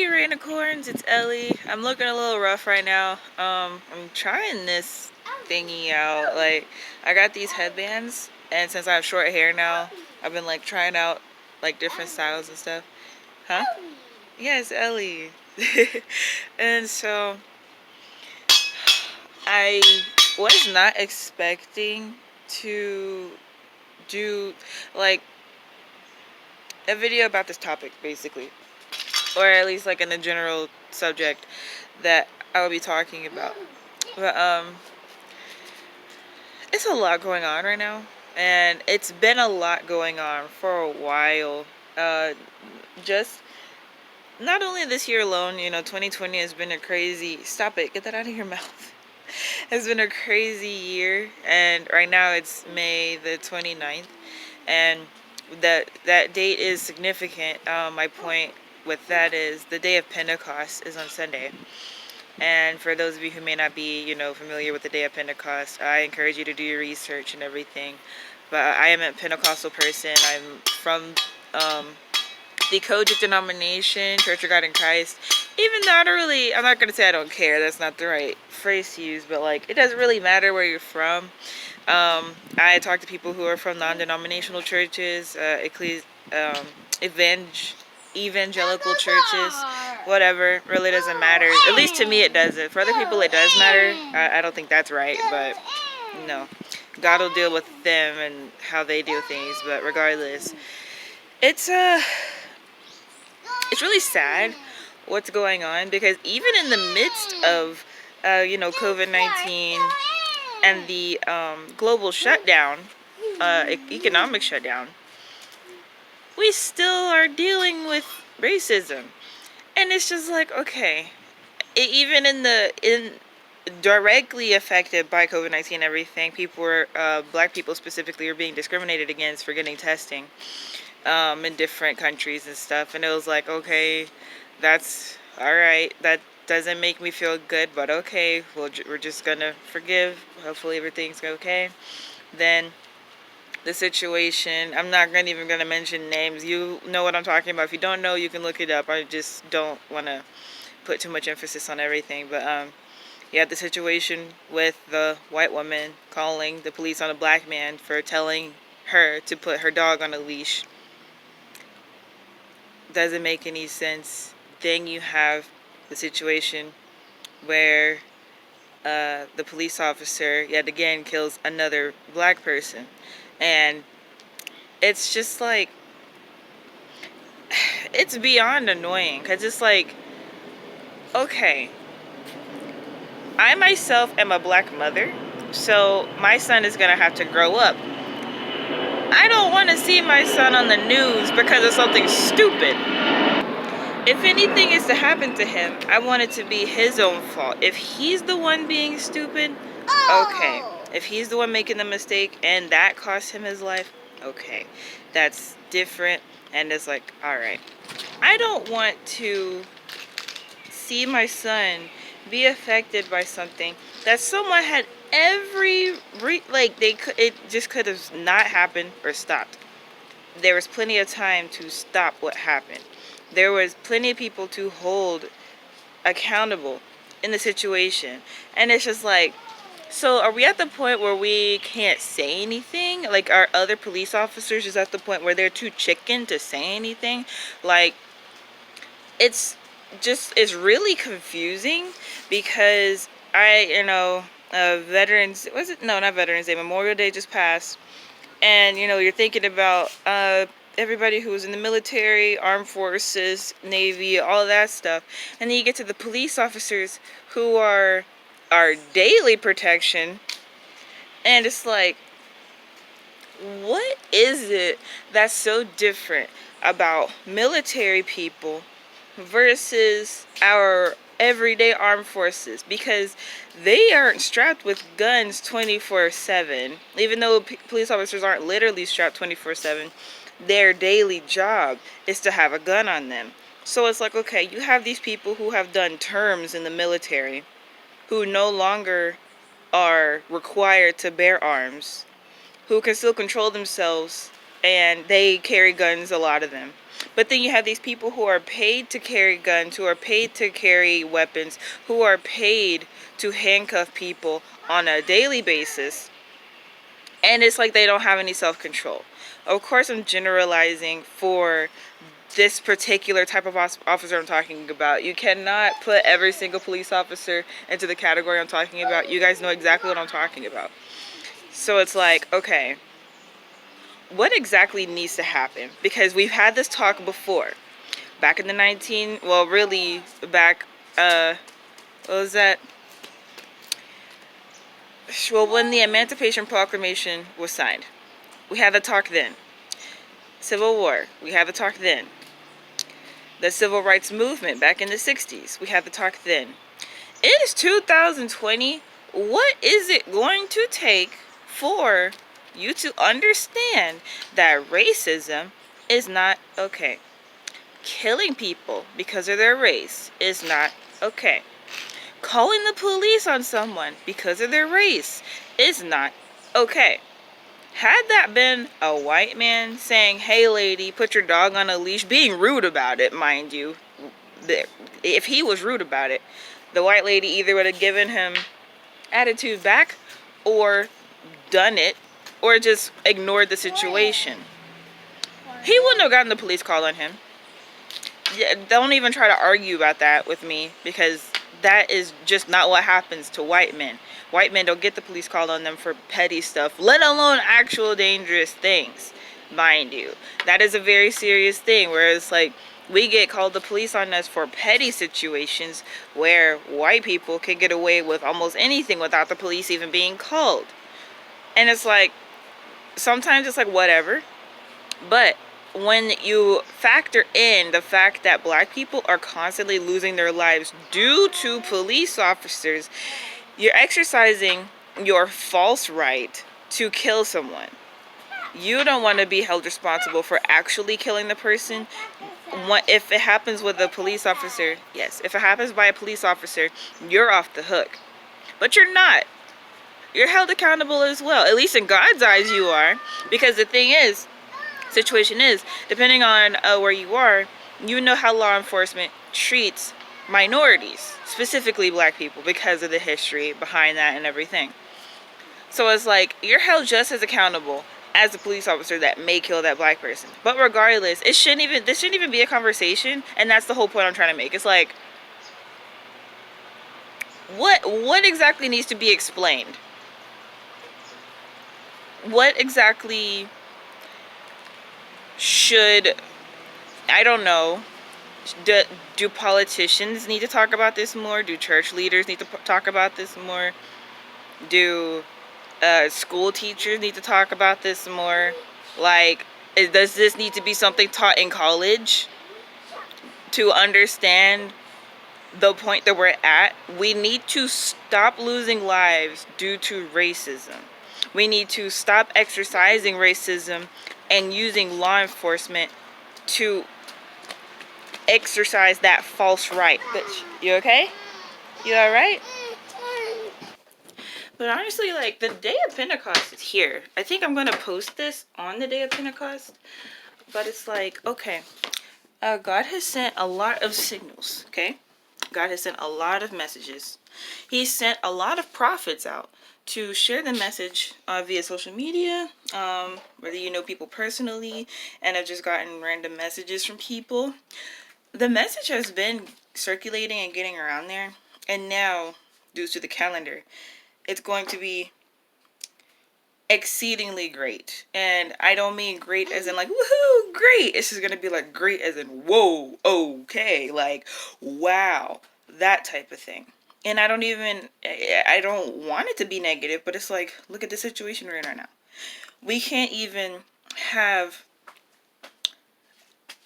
Hey Rainicorns, it's Ellie. I'm looking a little rough right now. I'm trying this thingy out. Like, I got these headbands, and since I have short hair now, I've been like trying out like different styles and stuff. Huh? Yes, Ellie. And so I was not expecting to do like a video about this topic, basically, or at least like in the general subject that I will be talking about. But it's a lot going on right now, and it's been a lot going on for a while. Just not only this year alone, 2020 has been a crazy. Stop it! Get that out of your mouth. It's been a crazy year, and right now it's May the 29th, and that date is significant. My point with that is the day of Pentecost is on Sunday. And for those of you who may not be, familiar with the day of Pentecost, I encourage you to do your research and everything. But I am a Pentecostal person. I'm from the Kojic denomination, Church of God in Christ. Even though I'm not going to say I don't care. That's not the right phrase to use. But like, it doesn't really matter where you're from. I talk to people who are from non-denominational churches, evangelical churches, whatever. Really doesn't matter. At least to me it doesn't. For other people it does matter. I don't think that's right, but no. God will deal with them and how they do things, but regardless, it's really sad what's going on, because even in the midst of COVID-19 and the global shutdown, economic shutdown, we still are dealing with racism. And it's just like, okay, even in directly affected by COVID-19 and everything, black people specifically, are being discriminated against for getting testing in different countries and stuff. And it was like, okay, that's all right. That doesn't make me feel good, but okay, we're just gonna forgive. Hopefully everything's okay. Then the situation, I'm not even gonna mention names. You know what I'm talking about. If you don't know, you can look it up. I just don't want to put too much emphasis on everything. But you had the situation with the white woman calling the police on a black man for telling her to put her dog on a leash. Doesn't make any sense. Then you have the situation where the police officer yet again kills another black person. And it's just like, it's beyond annoying, because it's like, okay, I myself am a black mother, so my son is going to have to grow up. I don't want to see my son on the news because of something stupid. If anything is to happen to him, I want it to be his own fault. If he's the one being stupid, okay. If he's the one making the mistake and that cost him his life, okay. That's different, and it's like, all right. I don't want to see my son be affected by something that someone had it just could have not happened or stopped. There was plenty of time to stop what happened. There was plenty of people to hold accountable in the situation. And it's just like, so are we at the point where we can't say anything? Like, are other police officers just at the point where they're too chicken to say anything? Like, it's really confusing, because Veterans, was it? No, not Veterans Day, Memorial Day just passed. And, you're thinking about everybody who was in the military, armed forces, Navy, all of that stuff. And then you get to the police officers who are our daily protection. And it's like, what is it that's so different about military people versus our everyday armed forces? Because they aren't strapped with guns 24/7. Even though police officers aren't literally strapped 24/7, their daily job is to have a gun on them. So it's like, okay, you have these people who have done terms in the military, who no longer are required to bear arms, who can still control themselves, and they carry guns, a lot of them. But then you have these people who are paid to carry guns, who are paid to carry weapons, who are paid to handcuff people on a daily basis. And it's like they don't have any self-control. Of course, I'm generalizing for this particular type of officer I'm talking about. You cannot put every single police officer into the category I'm talking about. You guys know exactly what I'm talking about. So it's like, okay, what exactly needs to happen? Because we've had this talk before. Back in the what was that? Well, when the Emancipation Proclamation was signed, we had the talk then. Civil War, we had the talk then. The Civil Rights Movement back in the 60s, we had the talk then. It is 2020. What is it going to take for you to understand that racism is not okay? Killing people because of their race is not okay. Calling the police on someone because of their race is not okay. Had that been a white man saying, hey lady, put your dog on a leash, being rude about it, mind you, if he was rude about it, the white lady either would have given him attitude back or done it or just ignored the situation. He wouldn't have gotten the police call on him. Yeah, don't even try to argue about that with me, because that is just not what happens to white men. White men don't get the police called on them for petty stuff, let alone actual dangerous things, mind you. That is a very serious thing, whereas like we get called the police on us for petty situations where white people can get away with almost anything without the police even being called. And it's like, sometimes it's like whatever, but when you factor in the fact that black people are constantly losing their lives due to police officers, you're exercising your false right to kill someone. You don't want to be held responsible for actually killing the person. If it happens with a police officer, yes, if it happens by a police officer, you're off the hook. But you're not. You're held accountable as well. At least in God's eyes you are. Because the thing is, situation is, depending on where you are, you know how law enforcement treats minorities, specifically black people, because of the history behind that and everything. So it's like, you're held just as accountable as the police officer that may kill that black person. But regardless, this shouldn't even be a conversation, and that's the whole point I'm trying to make. It's like, what exactly needs to be explained? What exactly should, I don't know, do politicians need to talk about this more? Do church leaders need to talk about this more? Do school teachers need to talk about this more? Like, does this need to be something taught in college to understand the point that we're at? We need to stop losing lives due to racism. We need to stop exercising racism and using law enforcement to exercise that false right. Bitch, you okay? You alright? But honestly, like, the day of Pentecost is here. I think I'm going to post this on the day of Pentecost. But it's like, okay, God has sent a lot of signals, okay? God has sent a lot of messages. He sent a lot of prophets out to share the message via social media, whether you know people personally and have just gotten random messages from people. The message has been circulating and getting around there, and now, due to the calendar, it's going to be exceedingly great. And I don't mean great as in like, woohoo, great. It's just going to be like great as in, whoa, okay, like, wow, that type of thing. And I don't want it to be negative, but it's like, look at the situation we're in right now. We can't even have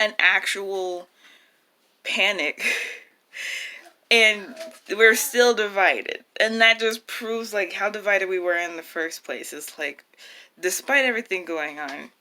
an actual panic and we're still divided. And that just proves like how divided we were in the first place. It's like, despite everything going on,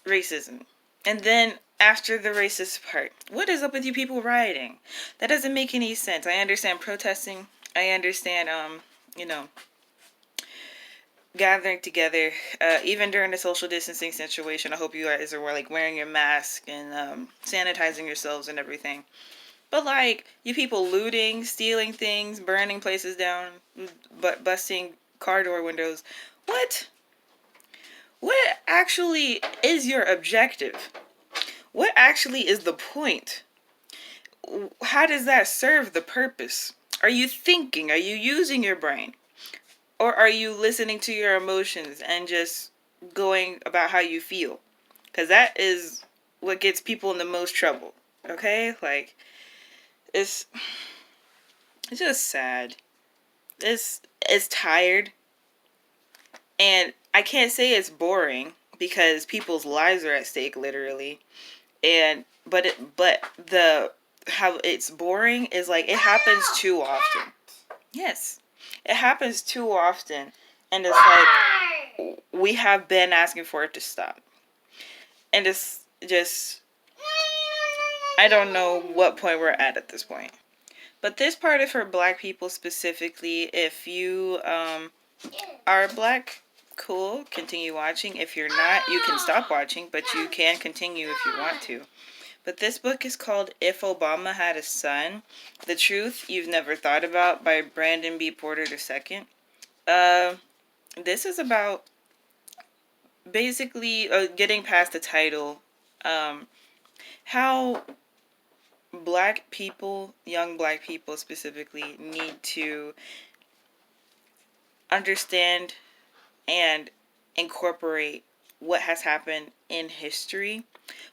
racism. And then after the racist part, what is up with you people rioting? That doesn't make any sense. I understand protesting. I understand, gathering together, even during the social distancing situation. I hope you guys are like wearing your mask and sanitizing yourselves and everything. But like you people looting, stealing things, burning places down, but busting car door windows. What? What actually is your objective? What actually is the point? How does that serve the purpose? Are you thinking? Are you using your brain? Or are you listening to your emotions and just going about how you feel? Because that is what gets people in the most trouble. Okay? Like, it's just sad. It's tired. And I can't say it's boring because people's lives are at stake literally. And but the how it's boring is like it happens too often. Yes. It happens too often, and it's like we have been asking for it to stop. And it's just I don't know what point we're at this point. But this part is for black people specifically. If you are black, cool, continue watching. If you're not, you can stop watching, but you can continue if you want to. But this book is called If Obama Had a Son, The Truth You've Never Thought About by Brandon B. Porter II. This is about basically getting past the title, how black people, young black people specifically, need to understand and incorporate what has happened in history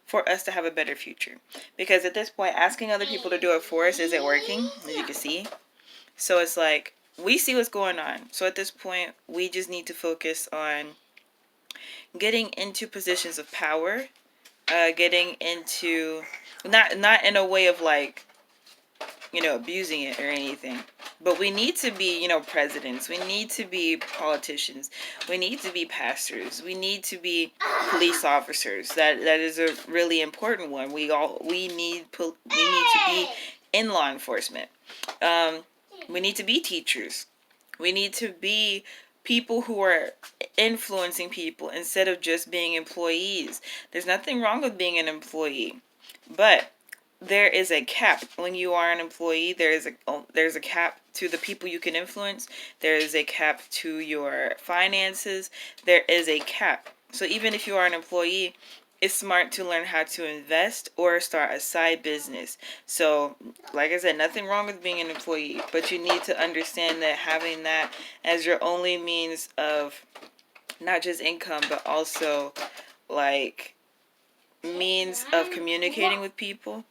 for us to have a better future. Because at this point, asking other people to do it for us isn't working, as you can see. So it's like, we see what's going on. So at this point, we just need to focus on getting into positions of power, getting into, not in a way of like, abusing it or anything. But we need to be, presidents. We need to be politicians. We need to be pastors. We need to be police officers. That is a really important one. We need to be in law enforcement. We need to be teachers. We need to be people who are influencing people instead of just being employees. There's nothing wrong with being an employee, but there is a cap when you are an employee. There's a cap to the people you can influence. There is a cap to your finances. There is a cap. So even if you are an employee, it's smart to learn how to invest or start a side business. So, like I said, nothing wrong with being an employee, but you need to understand that having that as your only means of not just income, but also like means of communicating with people,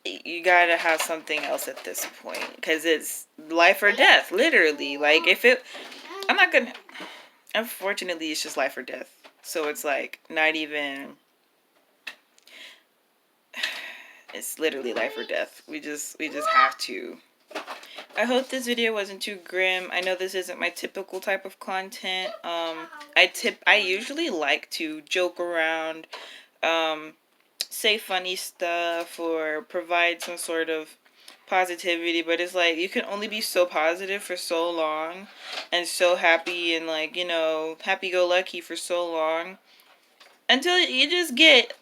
you gotta have something else at this point, because it's life or death, literally. Like, I'm not gonna, unfortunately, it's just life or death. So it's like, not even, it's literally life or death. We just have to. I hope this video wasn't too grim. I know this isn't my typical type of content. I usually like to joke around, say funny stuff, or provide some sort of positivity, but it's like you can only be so positive for so long and so happy and like, happy-go-lucky for so long until you just get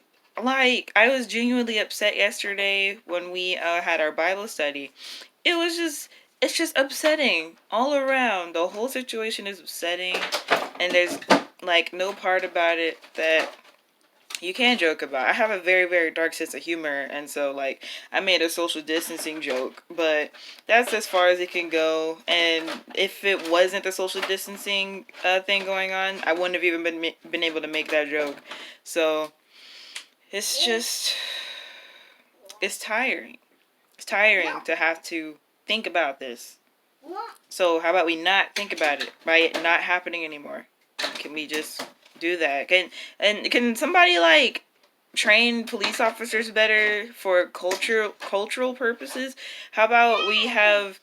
like, I was genuinely upset yesterday when we had our Bible study. It's just upsetting all around. The whole situation is upsetting, and there's like no part about it that you can joke about. I have a very, very dark sense of humor, and so like I made a social distancing joke, but that's as far as it can go. And if it wasn't the social distancing thing going on, I wouldn't have even been able to make that joke. So it's just, it's tiring. It's tiring to have to think about this. So how about we not think about it by it not happening anymore? Can we just do that? Can somebody like train police officers better for cultural purposes? How about we have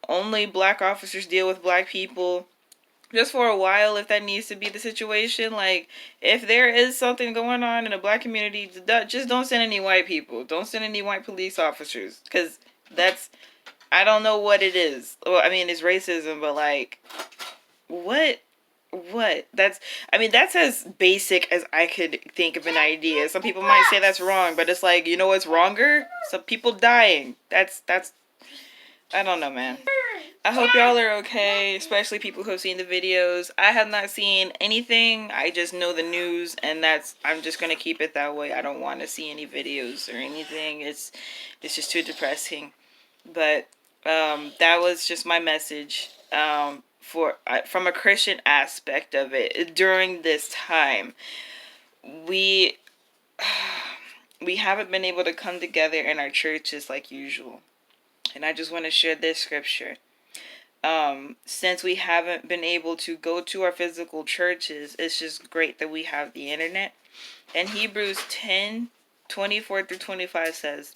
only black officers deal with black people just for a while, if that needs to be the situation? Like, if there is something going on in a black community, just don't send any white people. Don't send any white police officers, because that's, I don't know what it is. Well, I mean, it's racism, but like, what? What? That's as basic as I could think of an idea. Some people might say that's wrong, but it's like, you know what's wronger? Some people dying. That's I don't know, man. I hope y'all are okay, especially people who have seen the videos. I have not seen anything. I just know the news, and I'm just gonna keep it that way. I don't want to see any videos or anything. It's just too depressing. But that was just my message from a Christian aspect of it during this time. We we haven't been able to come together in our churches like usual, and I just want to share this scripture. Since we haven't been able to go to our physical churches, it's just great that we have the internet. And Hebrews 10:24-25 says,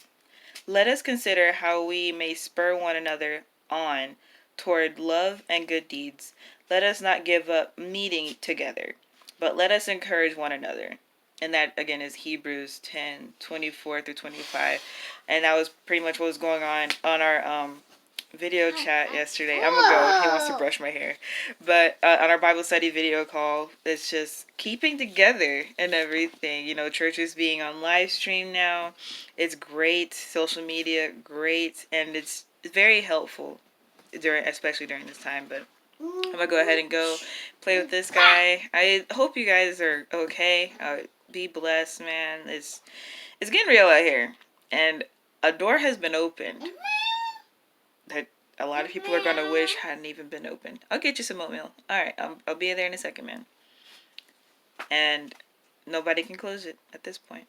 let us consider how we may spur one another on toward love and good deeds. Let us not give up meeting together, but let us encourage one another. And that again is Hebrews 10:24-25. And that was pretty much what was going on our video chat yesterday. I'm gonna go. He wants to brush my hair. But on our Bible study video call, it's just keeping together and everything. You know, churches being on live stream now. It's great. Social media, great. And it's very helpful, especially during this time. But I'm gonna go ahead and go play with this guy. I hope you guys are okay. Be blessed, man. It's getting real out here. And a door has been opened that a lot of people are going to wish hadn't even been opened. I'll get you some oatmeal. Alright, I'll be there in a second, man. And nobody can close it at this point.